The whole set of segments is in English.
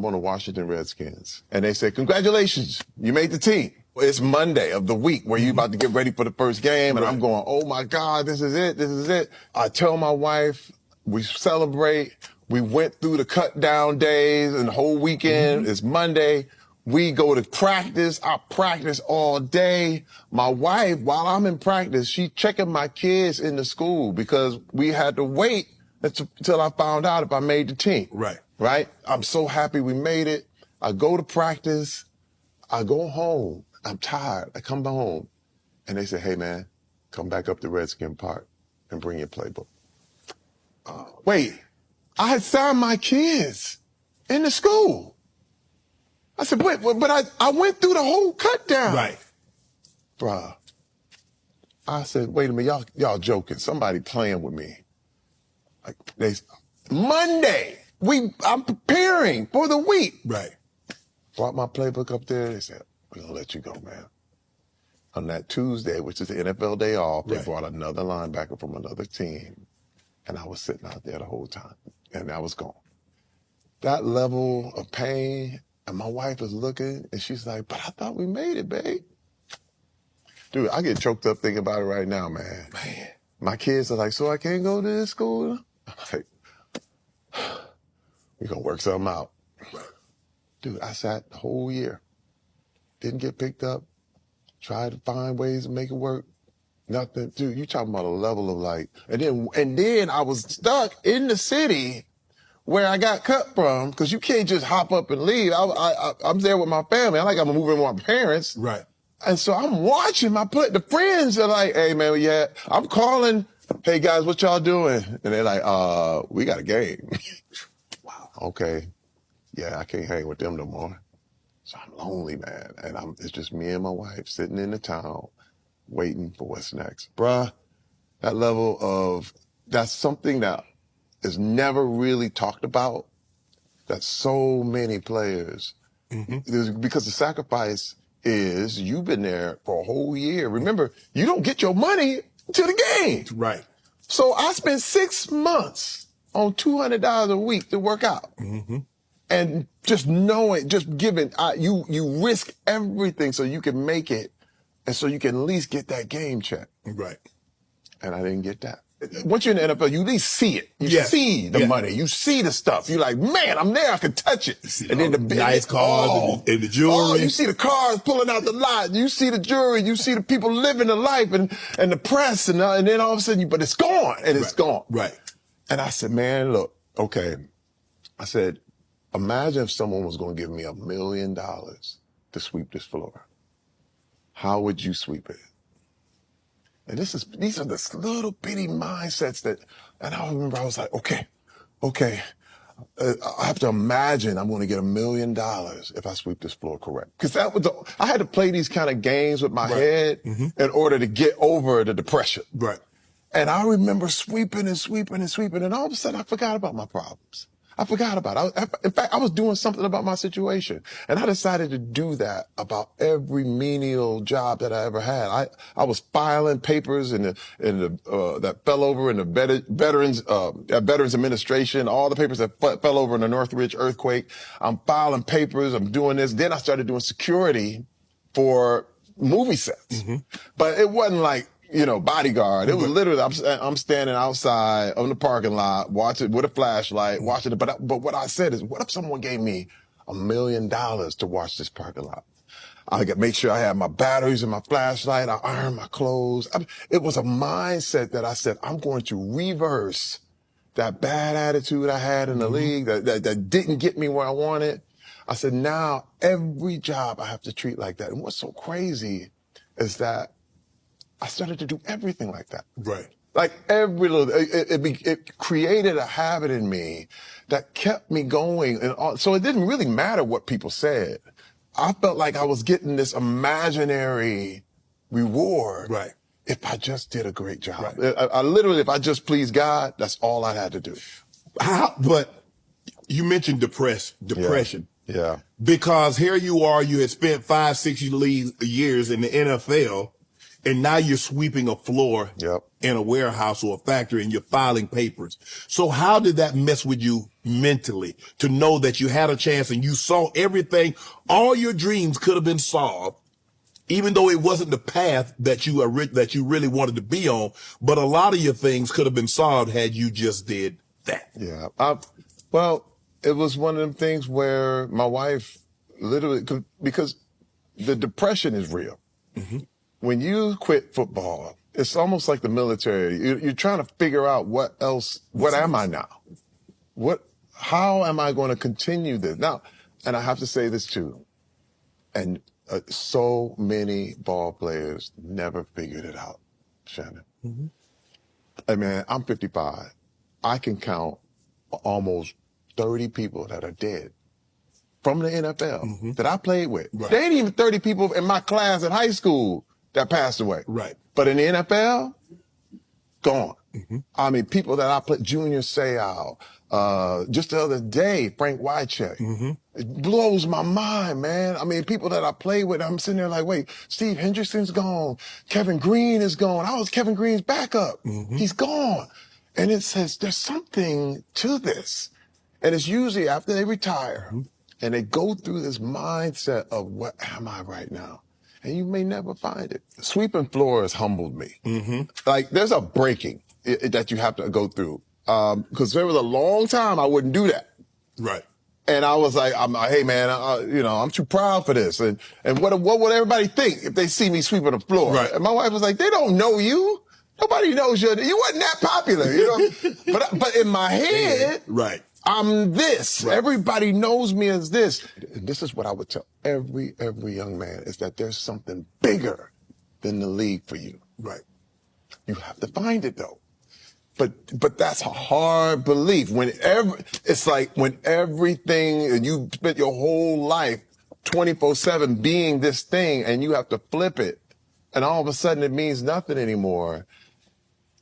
on the Washington Redskins. And they said, congratulations, you made the team. It's Monday of the week where you about to get ready for the first game. And I'm going, oh my God, this is it. This is it. I tell my wife, we celebrate. We went through the cut down days and the whole weekend. It's Monday. We go to practice. I practice all day. My wife, while I'm in practice, she checking my kids in the school because we had to wait until I found out if I made the team. Right? I'm so happy we made it. I go to practice. I go home. I'm tired. I come home. And they say, hey, man, come back up to Redskin Park and bring your playbook. Wait, I had signed my kids in the school. I said, wait, but I went through the whole cut down. Bruh. I said, wait a minute, y'all joking. Somebody playing with me. Like Monday, I'm preparing for the week. Brought my playbook up there. They said, we're going to let you go, man. On that Tuesday, which is the NFL day off, they brought another linebacker from another team. And I was sitting out there the whole time. And I was gone. That level of pain, and my wife is looking, and she's like, but I thought we made it, babe. Dude, I get choked up thinking about it right now, man. My kids are like, so I can't go to this school? I'm like, we're going to work something out. Dude, I sat the whole year. Didn't get picked up. Tried to find ways to make it work. Nothing. Dude, you talking about a level of like, and then I was stuck in the city where I got cut from, because you can't just hop up and leave. I'm there with my family. I'm moving with my parents. And so I'm watching the friends are like, hey man, yeah, I'm calling, hey guys, what y'all doing? And they're like, we got a game. Wow. Okay. Yeah, I can't hang with them no more. So I'm lonely, man. And it's just me and my wife sitting in the town waiting for what's next. Bruh, that's something that is never really talked about, that so many players, because the sacrifice is you've been there for a whole year. Remember, you don't get your money till the game. So I spent 6 months on $200 a week to work out. And just knowing, just giving, you risk everything so you can make it and so you can at least get that game check. And I didn't get that. Once you're in the NFL, you at least see it. You see the money. You see the stuff. You're like, man, I'm there. I can touch it. And then the nice cars and the jewelry. You see the cars pulling out the lot. You see the jewelry. You see the people living the life and the press. And then all of a sudden, but it's gone. And it's gone. And I said, man, look, okay. I said, imagine if someone was going to give me $1 million to sweep this floor. How would you sweep it? And these are the little bitty mindsets and I remember I was like, okay. I have to imagine I'm going to get $1 million if I sweep this floor correct. Because I had to play these kind of games with my head in order to get over the depression. And I remember sweeping and sweeping and sweeping, and all of a sudden I forgot about my problems. I forgot about it. In fact, I was doing something about my situation. And I decided to do that about every menial job that I ever had. I was filing papers that fell over in the Veterans Administration, all the papers that fell over in the Northridge earthquake. I'm filing papers. I'm doing this. Then I started doing security for movie sets. But it wasn't like, bodyguard. It was literally, I'm standing outside on the parking lot, watching with a flashlight, watching it. But what I said is, what if someone gave me $1 million to watch this parking lot? I could make sure I had my batteries and my flashlight. I ironed my clothes. It was a mindset that I said, I'm going to reverse that bad attitude I had in the league that didn't get me where I wanted. I said, now every job I have to treat like that. And what's so crazy is that I started to do everything like that. Like every little, it created a habit in me that kept me going. And so it didn't really matter what people said. I felt like I was getting this imaginary reward if I just did a great job. I literally, if I just pleased God, that's all I had to do. But you mentioned depression. Yeah. Because here you are, you had spent 5-6 years in the NFL, and now you're sweeping a floor in a warehouse or a factory and you're filing papers. So how did that mess with you mentally to know that you had a chance and you saw everything, all your dreams could have been solved, even though it wasn't the path that you really wanted to be on, but a lot of your things could have been solved had you just did that. Yeah. Well, it was one of them things where my wife literally, because the depression is real. Mm-hmm. When you quit football, it's almost like the military. You're trying to figure out what am I now? How am I going to continue this? Now, and I have to say this too, and so many ball players never figured it out, Shannon. Mm-hmm. I mean, I'm 55. I can count almost 30 people that are dead from the NFL that I played with. Right. There ain't even 30 people in my class in high school that passed away. Right. But in the NFL, gone. I mean, people that I played, Junior Seau, just the other day, Frank Wycheck. It blows my mind, man. I mean, people that I played with, I'm sitting there like, wait, Steve Hendrickson's gone. Kevin Green is gone. I was Kevin Green's backup. He's gone. And it says there's something to this. And it's usually after they retire and they go through this mindset of what am I right now? And you may never find it. Sweeping floors humbled me. Like there's a breaking that you have to go through. Because there was a long time I wouldn't do that. Right. And I was like, hey man, I'm too proud for this. And what would everybody think if they see me sweeping the floor? Right. And my wife was like, they don't know you. Nobody knows you. You wasn't that popular, you know? but in my head, right. I'm this. Right. Everybody knows me as this. And this is what I would tell every young man is that there's something bigger than the league for you. Right. You have to find it though. But that's a hard belief. It's like when everything, and you spent your whole life 24/7 being this thing and you have to flip it and all of a sudden it means nothing anymore.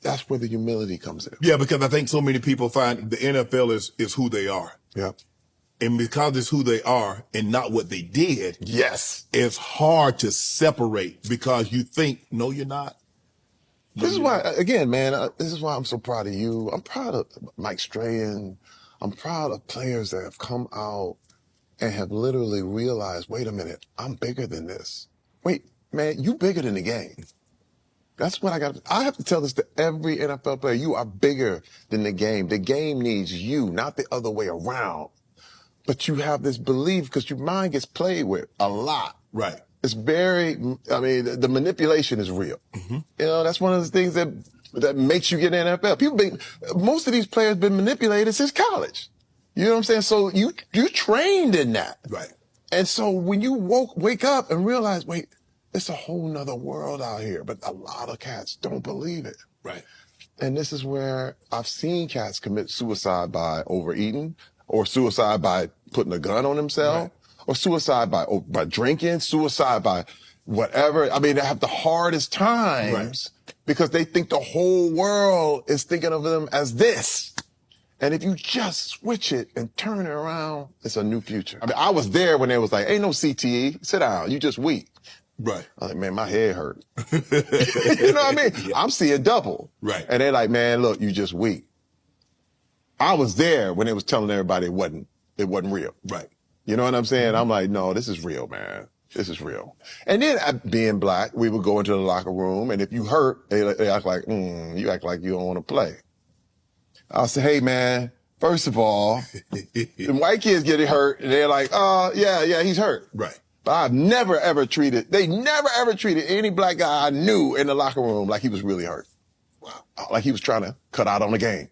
That's where the humility comes in. Yeah, because I think so many people find the NFL is who they are. Yeah. And because it's who they are and not what they did, Yes. it's hard to separate because you think, no, you're not. This is why, again, man, this is why I'm so proud of you. I'm proud of Mike Strahan. I'm proud of players that have come out and have literally realized, wait a minute, I'm bigger than this. Wait, man, you bigger than the game. That's what I have to tell this to every NFL player. You are bigger than the game. The game needs you, not the other way around. But you have this belief because your mind gets played with a lot. Right. It's the manipulation is real. You know, that's one of the things that makes you get in the NFL. Most of these players been manipulated since college. You know what I'm saying? So you trained in that. Right. And so when you wake up and realize, wait, it's a whole nother world out here, but a lot of cats don't believe it. Right. And this is where I've seen cats commit suicide by overeating or suicide by putting a gun on themselves or suicide by drinking, suicide by whatever. I mean, they have the hardest times because they think the whole world is thinking of them as this. And if you just switch it and turn it around, it's a new future. I mean, I was there when they was like, ain't no CTE, sit down, you just weak. Right. I'm like, man, my head hurt. You know what I mean? Yeah. I'm seeing double. Right. And they're like, man, look, you just weak. I was there when they was telling everybody it wasn't real. Right. You know what I'm saying? I'm like, no, this is real, man. This is real. And then being black, we would go into the locker room, and if you hurt, they act like, you act like you don't want to play. I'll say, hey, man, first of all, the white kids get hurt, and they're like, yeah, he's hurt. Right. But they never ever treated any black guy I knew in the locker room like he was really hurt. Wow. Like he was trying to cut out on the game.